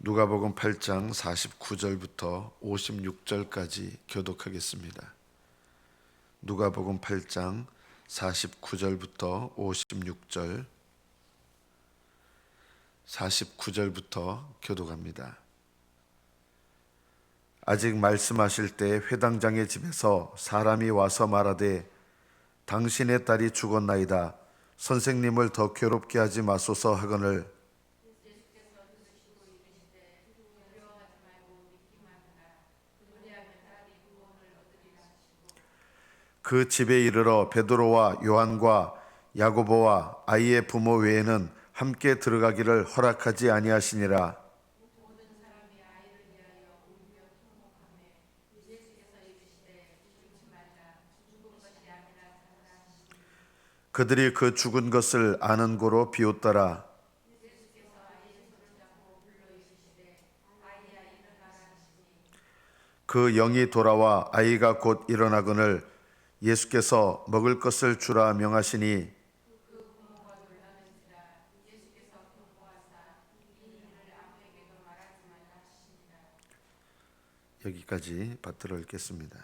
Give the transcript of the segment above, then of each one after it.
누가복음 8장 49절부터 56절까지 교독하겠습니다. 누가복음 8장 49절부터 56절, 49절부터 교독합니다. 아직 말씀하실 때 회당장의 집에서 사람이 와서 말하되 당신의 딸이 죽었나이다. 선생님을 더 괴롭게 하지 마소서 하거늘 그 집에 이르러 베드로와 요한과 야고보와 아이의 부모 외에는 함께 들어가기를 허락하지 아니하시니라. 그들이 그 죽은 것을 아는 고로 비웃더라. 그 영이 돌아와 아이가 곧 일어나거늘 예수께서 먹을 것을 주라 명하시니 여기까지 받들어 읽겠습니다.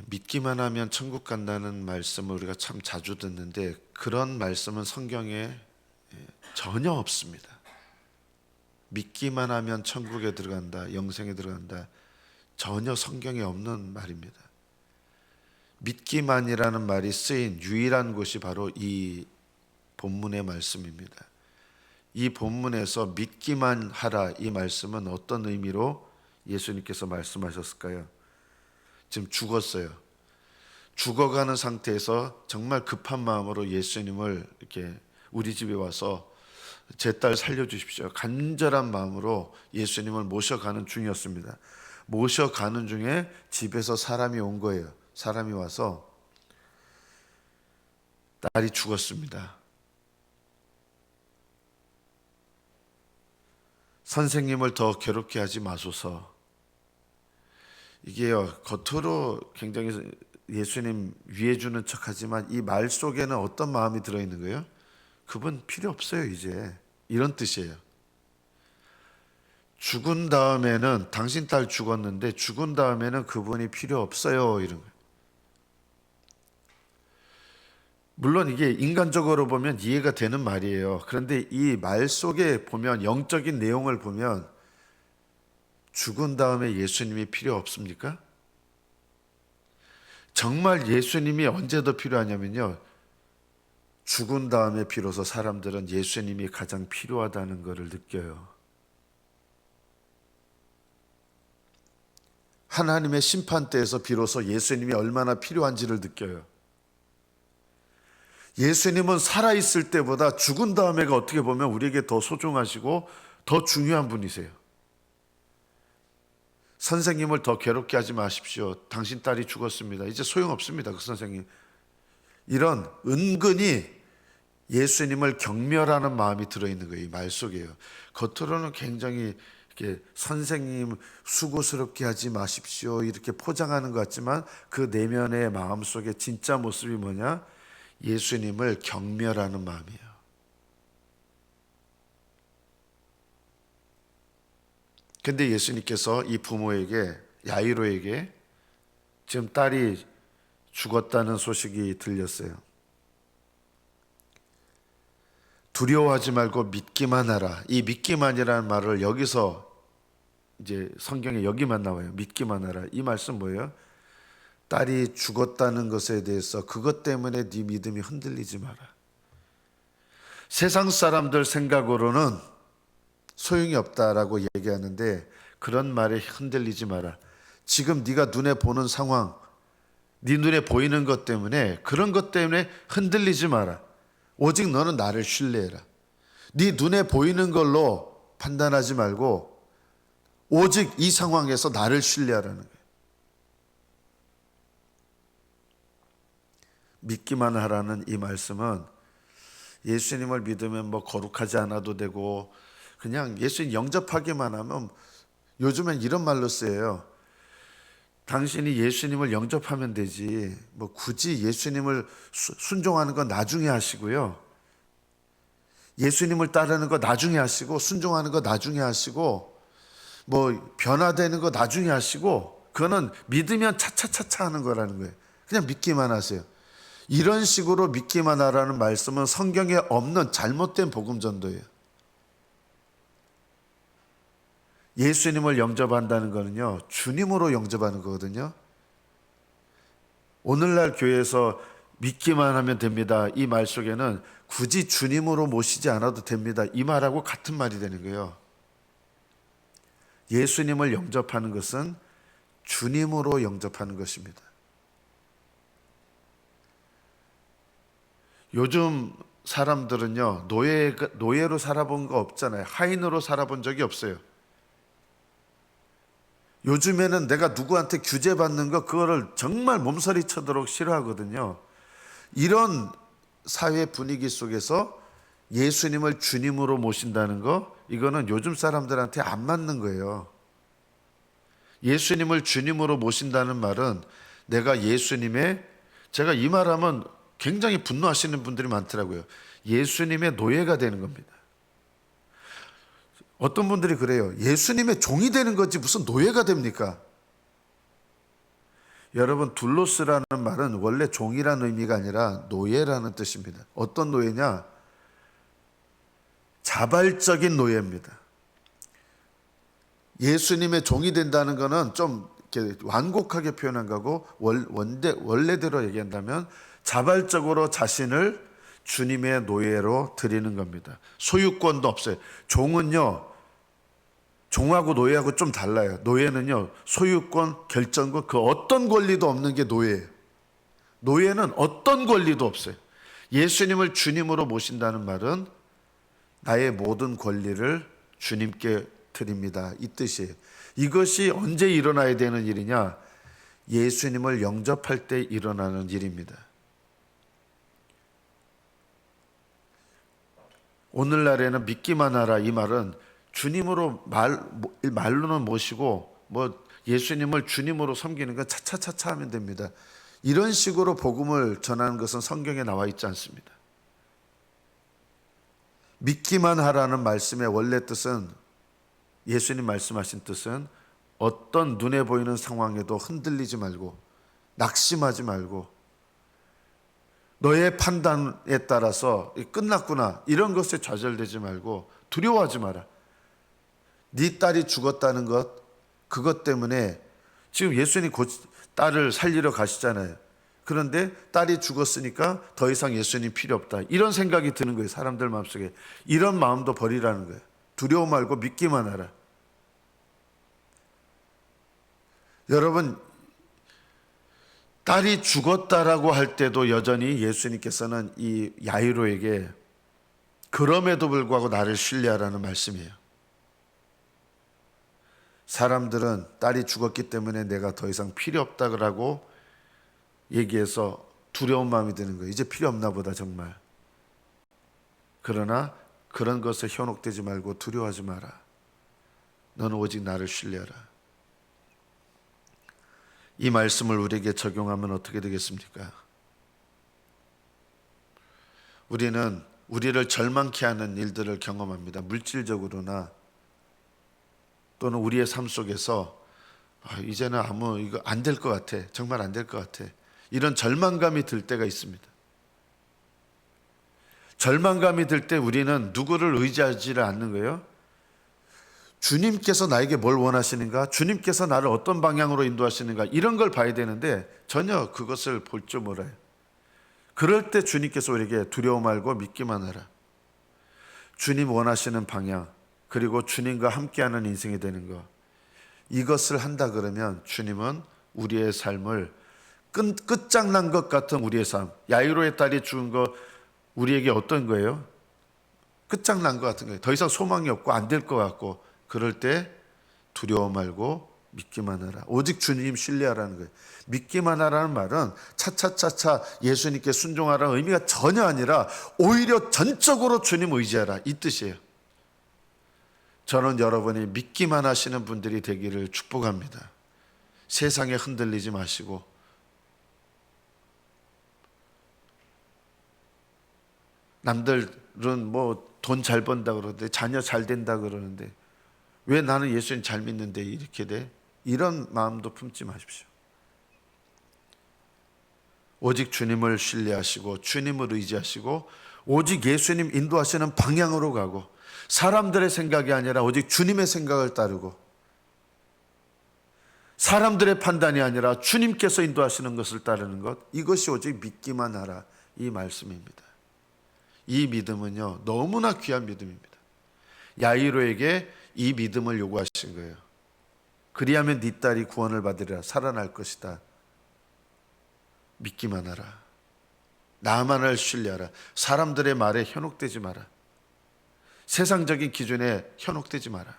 믿기만 하면 천국 간다는 말씀을 우리가 참 자주 듣는데 그런 말씀은 성경에 전혀 없습니다. 믿기만 하면 천국에 들어간다, 영생에 들어간다, 전혀 성경에 없는 말입니다. 믿기만이라는 말이 쓰인 유일한 곳이 바로 이 본문의 말씀입니다. 이 본문에서 믿기만 하라 이 말씀은 어떤 의미로 예수님께서 말씀하셨을까요? 지금 죽었어요. 죽어가는 상태에서 정말 급한 마음으로 예수님을 이렇게 우리 집에 와서 제 딸 살려주십시오. 간절한 마음으로 예수님을 모셔가는 중이었습니다. 모셔가는 중에 집에서 사람이 온 거예요. 사람이 와서 딸이 죽었습니다. 선생님을 더 괴롭게 하지 마소서. 이게요, 겉으로 굉장히 예수님 위해 주는 척하지만 이 말 속에는 어떤 마음이 들어있는 거예요? 그분 필요 없어요 이제, 이런 뜻이에요. 죽은 다음에는 당신 딸 죽었는데 죽은 다음에는 그분이 필요 없어요 이런 거예요. 물론 이게 인간적으로 보면 이해가 되는 말이에요. 그런데 이 말 속에 보면 영적인 내용을 보면 죽은 다음에 예수님이 필요 없습니까? 정말 예수님이 언제 더 필요하냐면요, 죽은 다음에 비로소 사람들은 예수님이 가장 필요하다는 것을 느껴요. 하나님의 심판대에서 비로소 예수님이 얼마나 필요한지를 느껴요. 예수님은 살아있을 때보다 죽은 다음에가 어떻게 보면 우리에게 더 소중하시고 더 중요한 분이세요. 선생님을 더 괴롭게 하지 마십시오. 당신 딸이 죽었습니다. 이제 소용없습니다. 그 선생님. 이런 은근히 예수님을 경멸하는 마음이 들어있는 거예요. 이 말 속에요. 겉으로는 굉장히 이렇게 선생님 수고스럽게 하지 마십시오 이렇게 포장하는 것 같지만 그 내면의 마음속에 진짜 모습이 뭐냐? 예수님을 경멸하는 마음이에요. 근데 예수님께서 이 부모에게, 야이로에게 지금 딸이 죽었다는 소식이 들렸어요. 두려워하지 말고 믿기만 하라. 이 믿기만이라는 말을 여기서 이제 성경에 여기만 나와요. 믿기만 하라. 이 말씀 뭐예요? 딸이 죽었다는 것에 대해서 그것 때문에 네 믿음이 흔들리지 마라. 세상 사람들 생각으로는 소용이 없다라고 얘기하는데 그런 말에 흔들리지 마라. 지금 네가 눈에 보는 상황, 네 눈에 보이는 것 때문에, 그런 것 때문에 흔들리지 마라. 오직 너는 나를 신뢰해라. 네 눈에 보이는 걸로 판단하지 말고 오직 이 상황에서 나를 신뢰하라는 거예요. 믿기만 하라는 이 말씀은 예수님을 믿으면 뭐 거룩하지 않아도 되고 그냥 예수님 영접하기만 하면, 요즘엔 이런 말로 쓰여요. 당신이 예수님을 영접하면 되지 뭐 굳이 예수님을 순종하는 건 나중에 하시고요. 예수님을 따르는 거 나중에 하시고 순종하는 거 나중에 하시고 뭐 변화되는 거 나중에 하시고 그거는 믿으면 차차차차 하는 거라는 거예요. 그냥 믿기만 하세요. 이런 식으로 믿기만 하라는 말씀은 성경에 없는 잘못된 복음 전도예요. 예수님을 영접한다는 거는요, 주님으로 영접하는 거거든요. 오늘날 교회에서 믿기만 하면 됩니다. 이 말 속에는 굳이 주님으로 모시지 않아도 됩니다. 이 말하고 같은 말이 되는 거예요. 예수님을 영접하는 것은 주님으로 영접하는 것입니다. 요즘 사람들은요, 노예로 살아본 거 없잖아요. 하인으로 살아본 적이 없어요. 요즘에는 내가 누구한테 규제받는 거 그거를 정말 몸서리 쳐도록 싫어하거든요. 이런 사회 분위기 속에서 예수님을 주님으로 모신다는 거, 이거는 요즘 사람들한테 안 맞는 거예요. 예수님을 주님으로 모신다는 말은 내가 예수님의, 제가 이 말하면 굉장히 분노하시는 분들이 많더라고요. 예수님의 노예가 되는 겁니다. 어떤 분들이 그래요. 예수님의 종이 되는 거지 무슨 노예가 됩니까? 여러분, 둘로스라는 말은 원래 종이라는 의미가 아니라 노예라는 뜻입니다. 어떤 노예냐? 자발적인 노예입니다. 예수님의 종이 된다는 것은 좀 이렇게 완곡하게 표현한 거고, 원래대로 얘기한다면 자발적으로 자신을 주님의 노예로 드리는 겁니다. 소유권도 없어요. 종은요, 종하고 노예하고 좀 달라요. 노예는요, 소유권, 결정권, 그 어떤 권리도 없는 게 노예예요. 노예는 어떤 권리도 없어요. 예수님을 주님으로 모신다는 말은 나의 모든 권리를 주님께 드립니다. 이 뜻이에요. 이것이 언제 일어나야 되는 일이냐? 예수님을 영접할 때 일어나는 일입니다. 오늘날에는 믿기만 하라 이 말은 주님으로 말로는 모시고 뭐 예수님을 주님으로 섬기는 건 차차차차 하면 됩니다. 이런 식으로 복음을 전하는 것은 성경에 나와 있지 않습니다. 믿기만 하라는 말씀의 원래 뜻은, 예수님 말씀하신 뜻은 어떤 눈에 보이는 상황에도 흔들리지 말고 낙심하지 말고 너의 판단에 따라서 끝났구나 이런 것에 좌절되지 말고 두려워하지 마라. 네 딸이 죽었다는 것, 그것 때문에 지금 예수님 곧 딸을 살리러 가시잖아요. 그런데 딸이 죽었으니까 더 이상 예수님 필요 없다, 이런 생각이 드는 거예요. 사람들 마음속에. 이런 마음도 버리라는 거예요. 두려워 말고 믿기만 하라. 여러분, 딸이 죽었다라고 할 때도 여전히 예수님께서는 이 야이로에게 그럼에도 불구하고 나를 신뢰하라는 말씀이에요. 사람들은 딸이 죽었기 때문에 내가 더 이상 필요 없다고 얘기해서 두려운 마음이 드는 거예요. 이제 필요 없나 보다 정말. 그러나 그런 것에 현혹되지 말고 두려워하지 마라. 너는 오직 나를 신뢰하라. 이 말씀을 우리에게 적용하면 어떻게 되겠습니까? 우리는 우리를 절망케 하는 일들을 경험합니다. 물질적으로나 또는 우리의 삶 속에서 이제는 이거 안 될 것 같아. 정말 안 될 것 같아. 이런 절망감이 들 때가 있습니다. 절망감이 들 때 우리는 누구를 의지하지를 않는 거예요. 주님께서 나에게 뭘 원하시는가? 주님께서 나를 어떤 방향으로 인도하시는가? 이런 걸 봐야 되는데 전혀 그것을 볼 줄 몰라요. 그럴 때 주님께서 우리에게 두려워 말고 믿기만 하라. 주님 원하시는 방향, 그리고 주님과 함께하는 인생이 되는 것, 이것을 한다 그러면 주님은 우리의 삶을 끝장난 것 같은 우리의 삶, 야이로의 딸이 죽은 거 우리에게 어떤 거예요? 끝장난 것 같은 거예요. 더 이상 소망이 없고 안 될 것 같고, 그럴 때 두려워 말고 믿기만 하라. 오직 주님 신뢰하라는 거예요. 믿기만 하라는 말은 차차차차 예수님께 순종하라는 의미가 전혀 아니라 오히려 전적으로 주님 의지하라, 이 뜻이에요. 저는 여러분이 믿기만 하시는 분들이 되기를 축복합니다. 세상에 흔들리지 마시고 남들은 뭐 돈 잘 번다 그러는데 자녀 잘 된다 그러는데 왜 나는 예수님 잘 믿는데 이렇게 돼? 이런 마음도 품지 마십시오. 오직 주님을 신뢰하시고 주님을 의지하시고 오직 예수님 인도하시는 방향으로 가고 사람들의 생각이 아니라 오직 주님의 생각을 따르고 사람들의 판단이 아니라 주님께서 인도하시는 것을 따르는 것, 이것이 오직 믿기만 하라 이 말씀입니다. 이 믿음은요 너무나 귀한 믿음입니다. 야이로에게 이 믿음을 요구하신 거예요. 그리하면 네 딸이 구원을 받으리라, 살아날 것이다. 믿기만 하라. 나만을 신뢰하라. 사람들의 말에 현혹되지 마라. 세상적인 기준에 현혹되지 마라.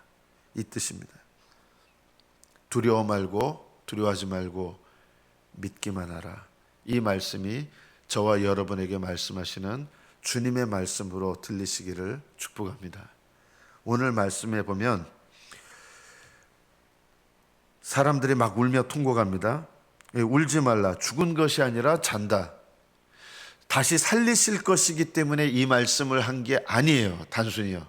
이 뜻입니다. 두려워 말고 두려워하지 말고 믿기만 하라. 이 말씀이 저와 여러분에게 말씀하시는 주님의 말씀으로 들리시기를 축복합니다. 오늘 말씀에 보면 사람들이 막 울며 통곡합니다. 울지 말라. 죽은 것이 아니라 잔다. 다시 살리실 것이기 때문에 이 말씀을 한 게 아니에요. 단순히요.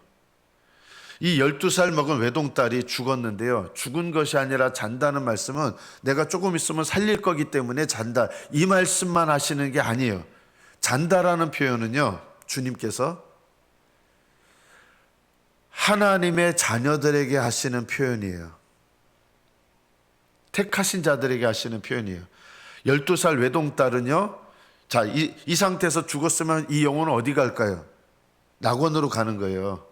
이 12살 먹은 외동딸이 죽었는데요. 죽은 것이 아니라 잔다는 말씀은 내가 조금 있으면 살릴 거기 때문에 잔다. 이 말씀만 하시는 게 아니에요. 잔다라는 표현은요. 주님께서 하나님의 자녀들에게 하시는 표현이에요. 택하신 자들에게 하시는 표현이에요. 12살 외동딸은요. 자, 이 상태에서 죽었으면 이 영혼은 어디 갈까요? 낙원으로 가는 거예요.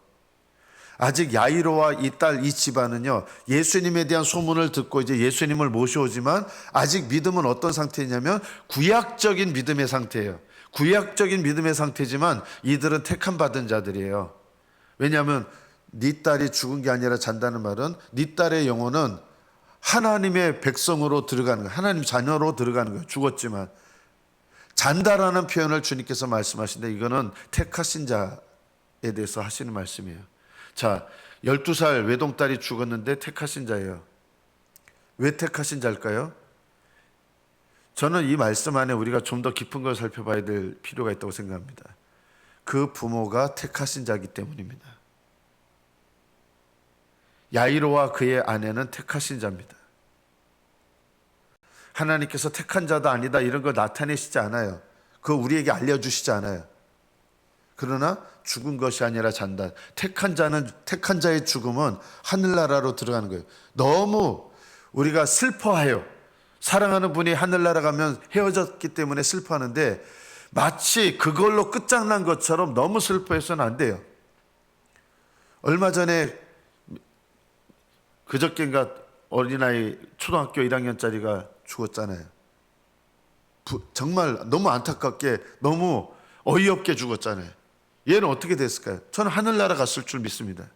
아직 야이로와 이 딸, 이 집안은요, 예수님에 대한 소문을 듣고 이제 예수님을 모셔오지만 아직 믿음은 어떤 상태냐면 구약적인 믿음의 상태예요. 구약적인 믿음의 상태지만 이들은 택함 받은 자들이에요. 왜냐하면 네 딸이 죽은 게 아니라 잔다는 말은 네 딸의 영혼은 하나님의 백성으로 들어가는 거예요. 하나님 자녀로 들어가는 거예요. 죽었지만. 잔다라는 표현을 주님께서 말씀하시는데 이거는 택하신 자에 대해서 하시는 말씀이에요. 자, 12살 외동딸이 죽었는데 택하신 자예요. 왜 택하신 자일까요? 저는 이 말씀 안에 우리가 좀 더 깊은 걸 살펴봐야 될 필요가 있다고 생각합니다. 그 부모가 택하신 자이기 때문입니다. 야이로와 그의 아내는 택하신 자입니다. 하나님께서 택한 자다 아니다 이런 거 나타내시지 않아요. 그거 우리에게 알려주시지 않아요. 그러나 죽은 것이 아니라 잔다. 택한 자의 죽음은 하늘나라로 들어가는 거예요. 너무 우리가 슬퍼해요. 사랑하는 분이 하늘나라 가면 헤어졌기 때문에 슬퍼하는데 마치 그걸로 끝장난 것처럼 너무 슬퍼해서는 안 돼요. 얼마 전에 그저께인가 어린아이 초등학교 1학년짜리가 죽었잖아요. 정말 너무 안타깝게 너무 어이없게 죽었잖아요. 얘는 어떻게 됐을까요? 저는 하늘나라 갔을 줄 믿습니다.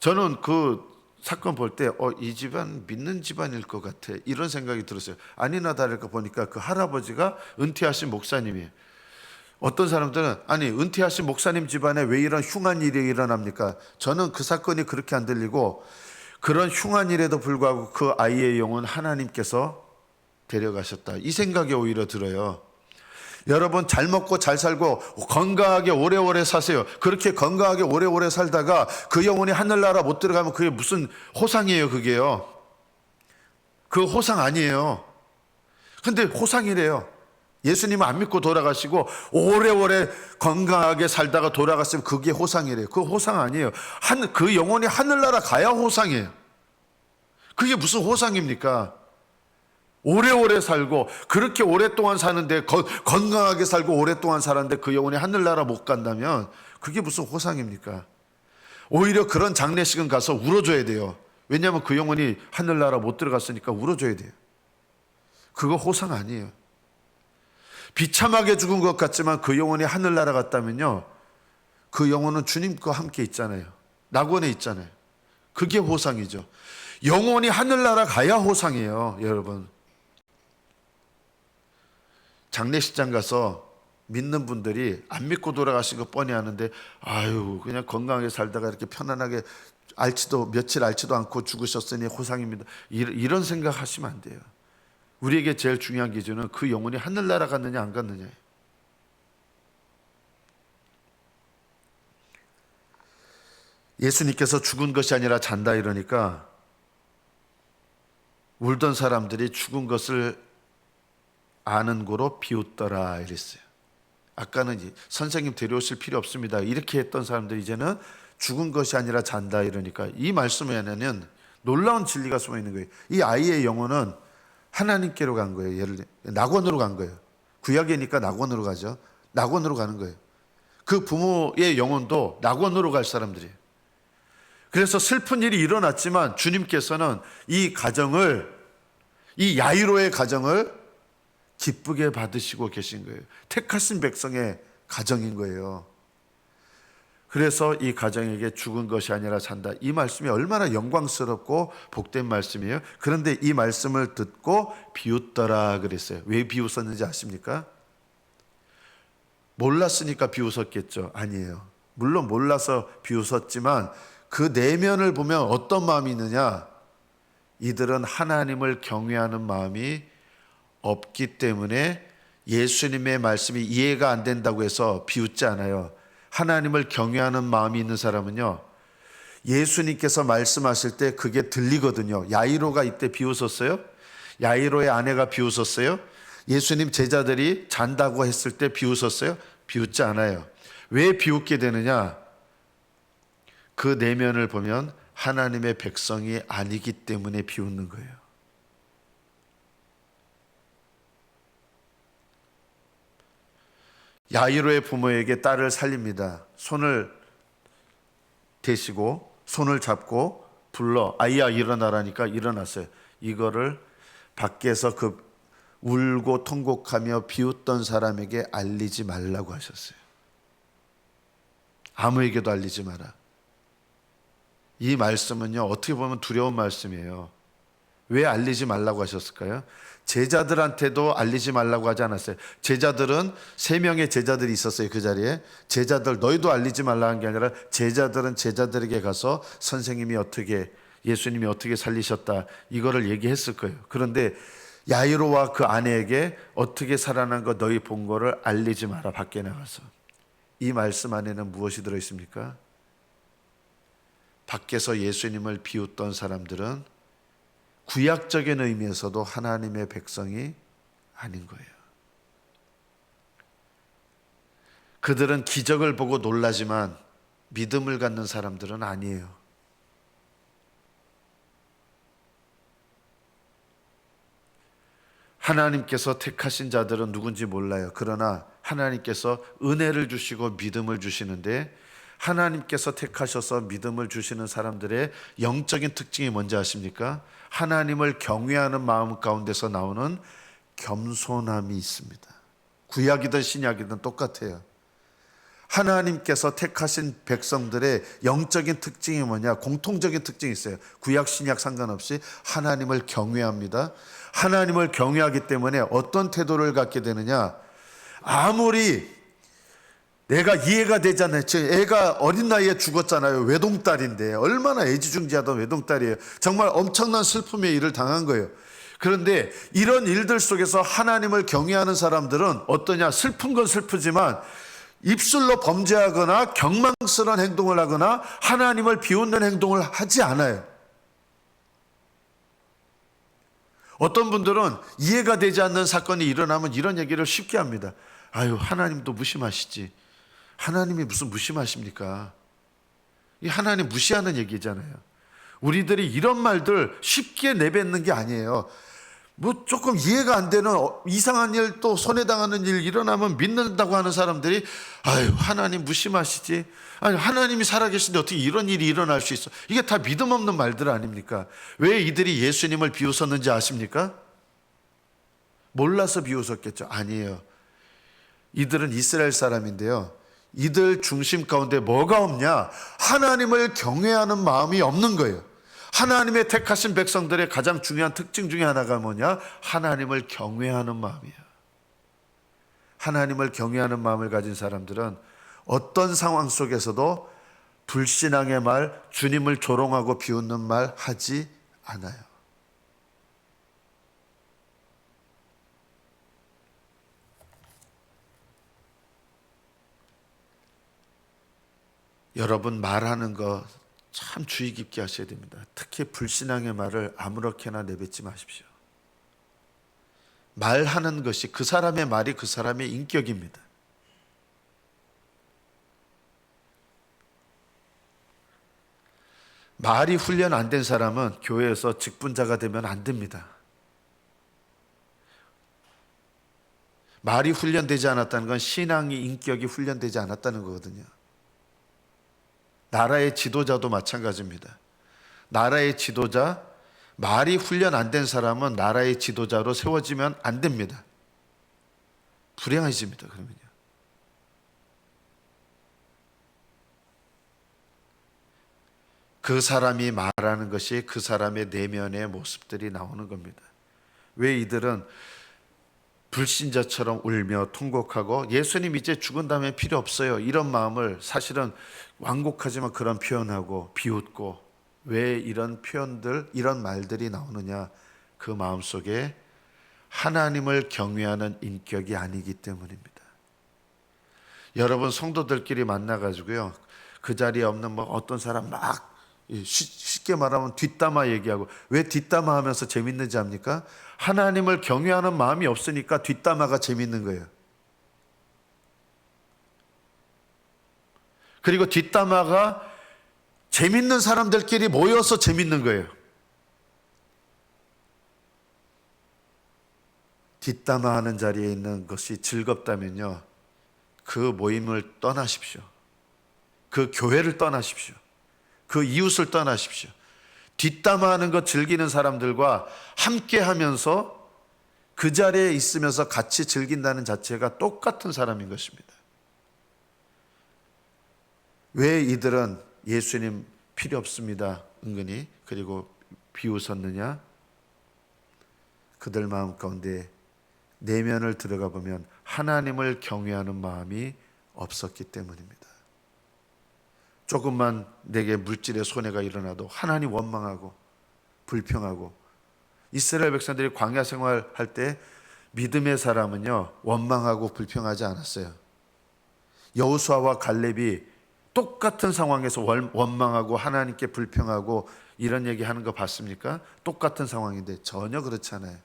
저는 그 사건 볼 때 이 집안 믿는 집안일 것 같아 이런 생각이 들었어요. 아니나 다를까 보니까 그 할아버지가 은퇴하신 목사님이에요. 어떤 사람들은 아니 은퇴하신 목사님 집안에 왜 이런 흉한 일이 일어납니까? 저는 그 사건이 그렇게 안 들리고 그런 흉한 일에도 불구하고 그 아이의 영혼 하나님께서 데려가셨다 이 생각이 오히려 들어요. 여러분 잘 먹고 잘 살고 건강하게 오래오래 사세요. 그렇게 건강하게 오래오래 살다가 그 영혼이 하늘나라 못 들어가면 그게 무슨 호상이에요 그게요. 그 호상 아니에요. 근데 호상이래요. 예수님은 안 믿고 돌아가시고 오래오래 건강하게 살다가 돌아갔으면 그게 호상이래요. 그 호상 아니에요. 그 영혼이 하늘나라 가야 호상이에요. 그게 무슨 호상입니까? 오래오래 살고 그렇게 오랫동안 사는데 건강하게 살고 오랫동안 살았는데 그 영혼이 하늘나라 못 간다면 그게 무슨 호상입니까? 오히려 그런 장례식은 가서 울어줘야 돼요. 왜냐하면 그 영혼이 하늘나라 못 들어갔으니까 울어줘야 돼요. 그거 호상 아니에요. 비참하게 죽은 것 같지만 그 영혼이 하늘나라 갔다면요 그 영혼은 주님과 함께 있잖아요. 낙원에 있잖아요. 그게 호상이죠. 영혼이 하늘나라 가야 호상이에요. 여러분 장례식장 가서 믿는 분들이 안 믿고 돌아가신 거 뻔히 아는데 아유 그냥 건강하게 살다가 이렇게 편안하게 며칠 알지도 않고 죽으셨으니 호상입니다. 이런 생각하시면 안 돼요. 우리에게 제일 중요한 기준은 그 영혼이 하늘나라 갔느냐 안 갔느냐예요. 예수님께서 죽은 것이 아니라 잔다 이러니까 울던 사람들이 죽은 것을 아는 고로 비웃더라 이랬어요. 아까는 선생님 데려오실 필요 없습니다 이렇게 했던 사람들이 이제는 죽은 것이 아니라 잔다 이러니까 이 말씀에는 놀라운 진리가 숨어 있는 거예요. 이 아이의 영혼은 하나님께로 간 거예요. 예를 들어 낙원으로 간 거예요. 구약이니까 낙원으로 가죠. 낙원으로 가는 거예요. 그 부모의 영혼도 낙원으로 갈 사람들이에요. 그래서 슬픈 일이 일어났지만 주님께서는 이 가정을, 이 야이로의 가정을 기쁘게 받으시고 계신 거예요. 택하신 백성의 가정인 거예요. 그래서 이 가정에게 죽은 것이 아니라 산다. 이 말씀이 얼마나 영광스럽고 복된 말씀이에요. 그런데 이 말씀을 듣고 비웃더라 그랬어요. 왜 비웃었는지 아십니까? 몰랐으니까 비웃었겠죠? 아니에요. 물론 몰라서 비웃었지만 그 내면을 보면 어떤 마음이 있느냐? 이들은 하나님을 경외하는 마음이 없기 때문에 예수님의 말씀이 이해가 안 된다고 해서 비웃지 않아요. 하나님을 경외하는 마음이 있는 사람은요, 예수님께서 말씀하실 때 그게 들리거든요. 야이로가 이때 비웃었어요? 야이로의 아내가 비웃었어요? 예수님 제자들이 잔다고 했을 때 비웃었어요? 비웃지 않아요. 왜 비웃게 되느냐? 그 내면을 보면 하나님의 백성이 아니기 때문에 비웃는 거예요. 야이로의 부모에게 딸을 살립니다. 손을 대시고 손을 잡고 불러 아이야 일어나라니까 일어났어요. 이거를 밖에서 그 울고 통곡하며 비웃던 사람에게 알리지 말라고 하셨어요. 아무에게도 알리지 마라. 이 말씀은요, 어떻게 보면 두려운 말씀이에요. 왜 알리지 말라고 하셨을까요? 제자들한테도 알리지 말라고 하지 않았어요. 제자들은 3명의 제자들이 있었어요. 그 자리에 제자들 너희도 알리지 말라는 게 아니라 제자들은 제자들에게 가서 예수님이 어떻게 살리셨다 이거를 얘기했을 거예요. 그런데 야이로와 그 아내에게 어떻게 살아난 거 너희 본 거를 알리지 마라. 밖에 나가서. 이 말씀 안에는 무엇이 들어있습니까? 밖에서 예수님을 비웃던 사람들은 구약적인 의미에서도 하나님의 백성이 아닌 거예요. 그들은 기적을 보고 놀라지만 믿음을 갖는 사람들은 아니에요. 하나님께서 택하신 자들은 누군지 몰라요. 그러나 하나님께서 은혜를 주시고 믿음을 주시는데 하나님께서 택하셔서 믿음을 주시는 사람들의 영적인 특징이 뭔지 아십니까? 하나님을 경외하는 마음 가운데서 나오는 겸손함이 있습니다. 구약이든 신약이든 똑같아요. 하나님께서 택하신 백성들의 영적인 특징이 뭐냐? 공통적인 특징이 있어요. 구약 신약 상관없이 하나님을 경외합니다. 하나님을 경외하기 때문에 어떤 태도를 갖게 되느냐? 아무리 내가 이해가 되지 않아요. 애가 어린 나이에 죽었잖아요. 외동딸인데 얼마나 애지중지하던 외동딸이에요. 정말 엄청난 슬픔의 일을 당한 거예요. 그런데 이런 일들 속에서 하나님을 경외하는 사람들은 어떠냐? 슬픈 건 슬프지만 입술로 범죄하거나 경망스러운 행동을 하거나 하나님을 비웃는 행동을 하지 않아요. 어떤 분들은 이해가 되지 않는 사건이 일어나면 이런 얘기를 쉽게 합니다. 아유, 하나님도 무심하시지. 하나님이 무슨 무심하십니까? 이 하나님 무시하는 얘기잖아요. 우리들이 이런 말들 쉽게 내뱉는 게 아니에요. 뭐 조금 이해가 안 되는 이상한 일, 또 손해당하는 일 일어나면 믿는다고 하는 사람들이 아유, 하나님 무심하시지. 아니, 하나님이 살아계신데 어떻게 이런 일이 일어날 수 있어? 이게 다 믿음 없는 말들 아닙니까? 왜 이들이 예수님을 비웃었는지 아십니까? 몰라서 비웃었겠죠. 아니에요. 이들은 이스라엘 사람인데요, 이들 중심 가운데 뭐가 없냐? 하나님을 경외하는 마음이 없는 거예요. 하나님의 택하신 백성들의 가장 중요한 특징 중에 하나가 뭐냐? 하나님을 경외하는 마음이에요. 하나님을 경외하는 마음을 가진 사람들은 어떤 상황 속에서도 불신앙의 말, 주님을 조롱하고 비웃는 말 하지 않아요. 여러분, 말하는 거 참 주의 깊게 하셔야 됩니다. 특히 불신앙의 말을 아무렇게나 내뱉지 마십시오. 말하는 것이, 그 사람의 말이 그 사람의 인격입니다. 말이 훈련 안 된 사람은 교회에서 직분자가 되면 안 됩니다. 말이 훈련되지 않았다는 건 신앙의 인격이 훈련되지 않았다는 거거든요. 나라의 지도자도 마찬가지입니다. 나라의 지도자, 말이 훈련 안 된 사람은 나라의 지도자로 세워지면 안 됩니다. 불행해집니다, 그러면요. 그 사람이 말하는 것이 그 사람의 내면의 모습들이 나오는 겁니다. 왜 이들은 불신자처럼 울며 통곡하고 예수님 이제 죽은 다음에 필요 없어요, 이런 마음을 사실은 완곡하지만 그런 표현하고 비웃고, 왜 이런 표현들, 이런 말들이 나오느냐? 그 마음속에 하나님을 경외하는 인격이 아니기 때문입니다. 여러분, 성도들끼리 만나가지고요, 그 자리에 없는 뭐 어떤 사람 막 쉽게 말하면 뒷담화 얘기하고, 왜 뒷담화 하면서 재밌는지 압니까? 하나님을 경외하는 마음이 없으니까 뒷담화가 재밌는 거예요. 그리고 뒷담화가 재밌는 사람들끼리 모여서 재밌는 거예요. 뒷담화하는 자리에 있는 것이 즐겁다면요, 그 모임을 떠나십시오. 그 교회를 떠나십시오. 그 이웃을 떠나십시오. 뒷담화하는 것 즐기는 사람들과 함께 하면서 그 자리에 있으면서 같이 즐긴다는 자체가 똑같은 사람인 것입니다. 왜 이들은 예수님 필요 없습니다, 은근히, 그리고 비웃었느냐? 그들 마음 가운데 내면을 들어가 보면 하나님을 경외하는 마음이 없었기 때문입니다. 조금만 내게 물질의 손해가 일어나도 하나님 원망하고 불평하고, 이스라엘 백성들이 광야 생활할 때 믿음의 사람은요, 원망하고 불평하지 않았어요. 여호수아와 갈렙이 똑같은 상황에서 원망하고 하나님께 불평하고 이런 얘기하는 거 봤습니까? 똑같은 상황인데 전혀 그렇지 않아요.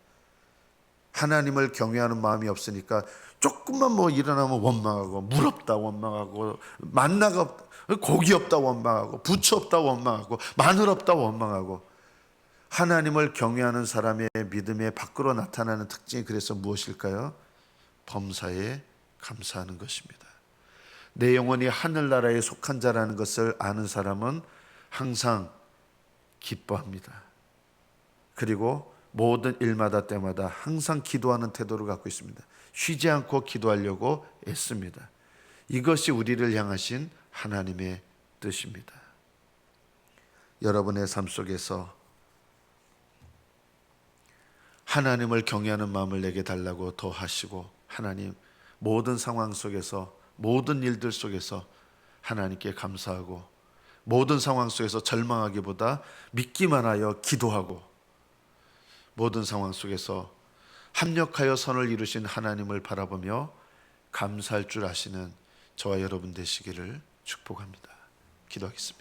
하나님을 경외하는 마음이 없으니까 조금만 뭐 일어나면 원망하고, 물 없다 원망하고, 만나가 없다, 고기 없다 원망하고, 부추 없다 원망하고, 마늘 없다 원망하고. 하나님을 경외하는 사람의 믿음에 밖으로 나타나는 특징이 그래서 무엇일까요? 범사에 감사하는 것입니다. 내 영혼이 하늘나라에 속한 자라는 것을 아는 사람은 항상 기뻐합니다. 그리고 모든 일마다 때마다 항상 기도하는 태도를 갖고 있습니다. 쉬지 않고 기도하려고 애씁니다. 이것이 우리를 향하신 하나님의 뜻입니다. 여러분의 삶 속에서 하나님을 경외하는 마음을 내게 달라고 더 하시고, 하나님, 모든 상황 속에서, 모든 일들 속에서 하나님께 감사하고, 모든 상황 속에서 절망하기보다 믿기만 하여 기도하고, 모든 상황 속에서 합력하여 선을 이루신 하나님을 바라보며 감사할 줄 아시는 저와 여러분 되시기를 축복합니다. 기도하겠습니다.